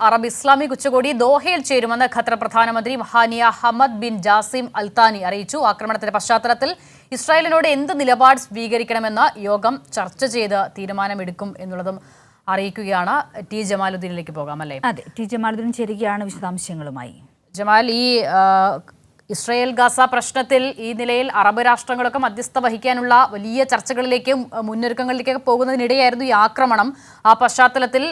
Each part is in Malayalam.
അറബ് ഇസ്ലാമിക് ഉച്ചകോടി ദോഹയിൽ ചേരുമെന്ന് ഖത്തർ പ്രധാനമന്ത്രി മഹാനിയ ഹമദ് ബിൻ ജാസിം അൽത്താനി അറിയിച്ചു. ആക്രമണത്തിന്റെ പശ്ചാത്തലത്തിൽ ഇസ്രായേലിനോട് എന്ത് നിലപാട് സ്വീകരിക്കണമെന്ന് യോഗം ചർച്ച ചെയ്ത് തീരുമാനമെടുക്കും എന്നുള്ളതും അറിയിക്കുകയാണ്. ടി ജമാലുദ്ദീനിലേക്ക് പോകാം അല്ലേ? അതെ, ടി ജമാലുദ്ദീൻ ചേരുകയാണ് വിശദാംശങ്ങളുമായി. ജമാൽ, ഈ ഇസ്രായേൽ ഗാസ പ്രശ്നത്തിൽ ഈ നിലയിൽ അറബ് രാഷ്ട്രങ്ങളൊക്കെ മധ്യസ്ഥ വഹിക്കാനുള്ള വലിയ ചർച്ചകളിലേക്കും മുന്നൊരുക്കങ്ങളിലേക്കൊക്കെ പോകുന്നതിനിടെയായിരുന്നു ഈ ആക്രമണം. ആ പശ്ചാത്തലത്തിൽ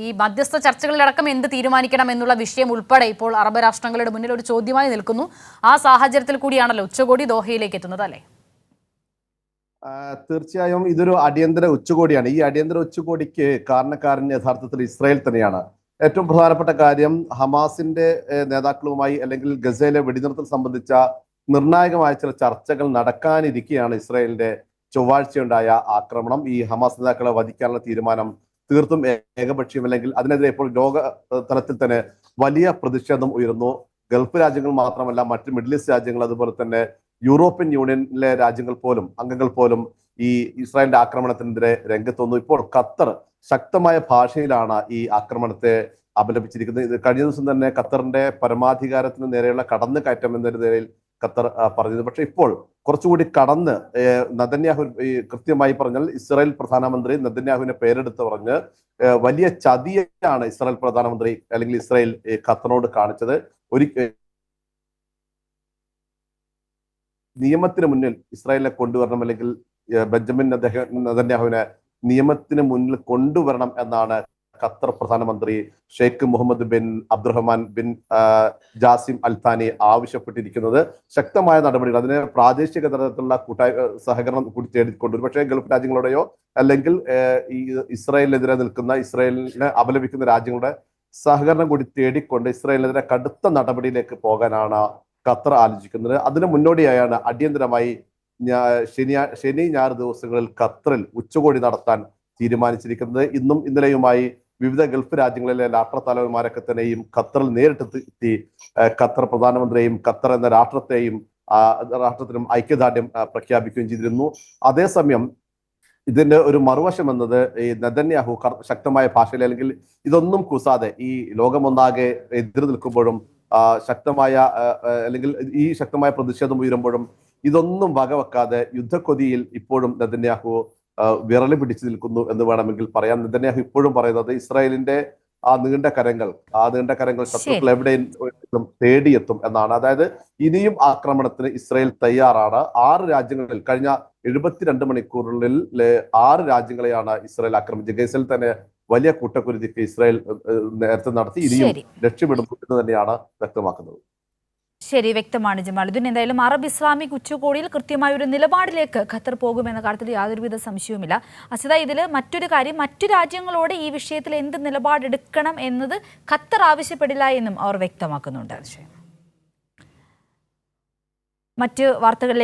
ഈ മധ്യസ്ഥ ചർച്ചകളിലടക്കം എന്ത് തീരുമാനിക്കണം എന്നുള്ള വിഷയം ഉൾപ്പെടെ ഇപ്പോൾ അറബ് രാഷ്ട്രങ്ങളുടെ മുന്നിൽ ഒരു ചോദ്യമായി നിൽക്കുന്നു. ആ സാഹചര്യത്തിൽ കൂടിയാണല്ലോ ഉച്ചകോടി ദോഹയിലേക്ക് എത്തുന്നത് അല്ലേ? തീർച്ചയായും ഇതൊരു അടിയന്തര ഉച്ചകോടിയാണ്. ഈ അടിയന്തര ഉച്ചകോടിക്ക് കാരണക്കാരൻ യഥാർത്ഥത്തിൽ ഇസ്രായേൽ തന്നെയാണ്. ഏറ്റവും പ്രധാനപ്പെട്ട കാര്യം, ഹമാസിന്റെ നേതാക്കളുമായി അല്ലെങ്കിൽ ഗസയിലെ വെടിനിർത്തൽ സംബന്ധിച്ച നിർണായകമായ ചില ചർച്ചകൾ നടക്കാനിരിക്കെയാണ് ഇസ്രായേലിന്റെ ചൊവ്വാഴ്ചയുണ്ടായ ആക്രമണം. ഈ ഹമാസ് നേതാക്കളെ വധിക്കാനുള്ള തീരുമാനം തീർത്തും ഏകപക്ഷീയം, അല്ലെങ്കിൽ അതിനെതിരെ ഇപ്പോൾ ലോക തലത്തിൽ തന്നെ വലിയ പ്രതിഷേധം ഉയർന്നു. ഗൾഫ് രാജ്യങ്ങൾ മാത്രമല്ല, മറ്റ് മിഡിൽ ഈസ്റ്റ് രാജ്യങ്ങൾ, അതുപോലെ തന്നെ യൂറോപ്യൻ യൂണിയനിലെ രാജ്യങ്ങൾ പോലും, അംഗങ്ങൾ പോലും ഈ ഇസ്രായേലിന്റെ ആക്രമണത്തിനെതിരെ രംഗത്ത് വന്നു. ഇപ്പോൾ ഖത്തർ ശക്തമായ ഭാഷയിലാണ് ഈ ആക്രമണത്തെ അപലപിച്ചിരിക്കുന്നത്. ഇത് കഴിഞ്ഞ ദിവസം തന്നെ ഖത്തറിന്റെ പരമാധികാരത്തിന് നേരെയുള്ള കടന്നുകയറ്റം എന്ന നിലയിൽ ഖത്തർ പറഞ്ഞത്. പക്ഷെ ഇപ്പോൾ കുറച്ചുകൂടി കടന്ന് നെതന്യാഹു, കൃത്യമായി പറഞ്ഞാൽ ഇസ്രായേൽ പ്രധാനമന്ത്രി നെതന്യാഹുവിനെ പേരെടുത്ത് പറഞ്ഞ് വലിയ ചതിയാണ് ഇസ്രായേൽ പ്രധാനമന്ത്രി അല്ലെങ്കിൽ ഇസ്രായേൽ ഖത്തറിനോട് കാണിച്ചത്. ഒരു നിയമത്തിന് മുന്നിൽ ഇസ്രായേലിനെ കൊണ്ടുവരണം, അല്ലെങ്കിൽ ബെഞ്ചമിൻ നെതന്യാഹുവിനെ നിയമത്തിന് മുന്നിൽ കൊണ്ടുവരണം എന്നാണ് ഖത്തർ പ്രധാനമന്ത്രി Sheikh Mohammed bin Abdulrahman bin Jassim Al Thani ആവശ്യപ്പെട്ടിരിക്കുന്നത്. ശക്തമായ നടപടികൾ, അതിന് പ്രാദേശിക തലത്തിലുള്ള സഹകരണം കൂടി തേടിക്കൊണ്ടു. പക്ഷേ ഗൾഫ് രാജ്യങ്ങളുടെയോ അല്ലെങ്കിൽ ഈ ഇസ്രായേലിനെതിരെ നിൽക്കുന്ന, ഇസ്രായേലിനെ അപലപിക്കുന്ന രാജ്യങ്ങളുടെ സഹകരണം കൂടി തേടിക്കൊണ്ട് ഇസ്രായേലിനെതിരെ കടുത്ത നടപടിയിലേക്ക് പോകാനാണ് ഖത്തർ ആലോചിക്കുന്നത്. അതിന് മുന്നോടിയായാണ് അടിയന്തരമായി ശനി ഞായർ ദിവസങ്ങളിൽ ഖത്തറിൽ ഉച്ചകോടി നടത്താൻ തീരുമാനിച്ചിരിക്കുന്നത്. ഇന്നും ഇന്നലെയുമായി വിവിധ ഗൾഫ് രാജ്യങ്ങളിലെ രാഷ്ട്രത്തലവന്മാരൊക്കെ തന്നെയും ഖത്തറിൽ നേരിട്ടെത്തി ഖത്തർ പ്രധാനമന്ത്രിയെയും ഖത്തർ എന്ന രാഷ്ട്രത്തിനും ഐക്യദാർഢ്യം പ്രഖ്യാപിക്കുകയും ചെയ്തിരുന്നു. അതേസമയം ഇതിന്റെ ഒരു മറുവശം എന്നത്, ഈ നെതന്യാഹു ശക്തമായ ഭാഷയിൽ, അല്ലെങ്കിൽ ഇതൊന്നും കൂസാതെ ഈ ലോകമൊന്നാകെ എതിർ നിൽക്കുമ്പോഴും ശക്തമായ അല്ലെങ്കിൽ ഈ ശക്തമായ പ്രതിഷേധം ഉയരുമ്പോഴും ഇതൊന്നും വകവെക്കാതെ യുദ്ധക്കൊതിയിൽ ഇപ്പോഴും നെതന്യാഹു വിറളി പിടിച്ചു നിൽക്കുന്നു എന്ന് വേണമെങ്കിൽ പറയാം. നെതന്യാഹു ഇപ്പോഴും പറയുന്നത് ഇസ്രായേലിന്റെ ആ നീണ്ട കരങ്ങൾ ശത്രുക്കൾ എവിടെയും തേടിയെത്തും എന്നാണ്. അതായത് ഇനിയും ആക്രമണത്തിന് ഇസ്രായേൽ തയ്യാറാണ്. 6 രാജ്യങ്ങളിൽ കഴിഞ്ഞ 72 മണിക്കൂറിൽ 6 രാജ്യങ്ങളെയാണ് ഇസ്രായേൽ ആക്രമിച്ചത്. ഗസയിൽ തന്നെ വലിയ കൂട്ടക്കുരുതിക്ക് ഇസ്രായേൽ നേരത്തെ നടത്തി, ഇനിയും ലക്ഷ്യമിടുന്നു എന്ന് തന്നെയാണ് വ്യക്തമാക്കുന്നത്. ശരി, വ്യക്തമാണ് ജമാലുദ്ദീൻ. എന്തായാലും അറബ് ഇസ്ലാമിക് ഉച്ചകോടിയിൽ കൃത്യമായ ഒരു നിലപാടിലേക്ക് ഖത്തർ പോകുമെന്ന കാര്യത്തിൽ യാതൊരുവിധ സംശയവുമില്ല. അസിത, ഇതിൽ മറ്റൊരു കാര്യം, മറ്റു രാജ്യങ്ങളോട് ഈ വിഷയത്തിൽ എന്ത് നിലപാടെടുക്കണം എന്നത് ഖത്തർ ആവശ്യപ്പെടില്ല എന്നും അവർ വ്യക്തമാക്കുന്നുണ്ട്. മറ്റ് വാർത്തകളിലേക്ക്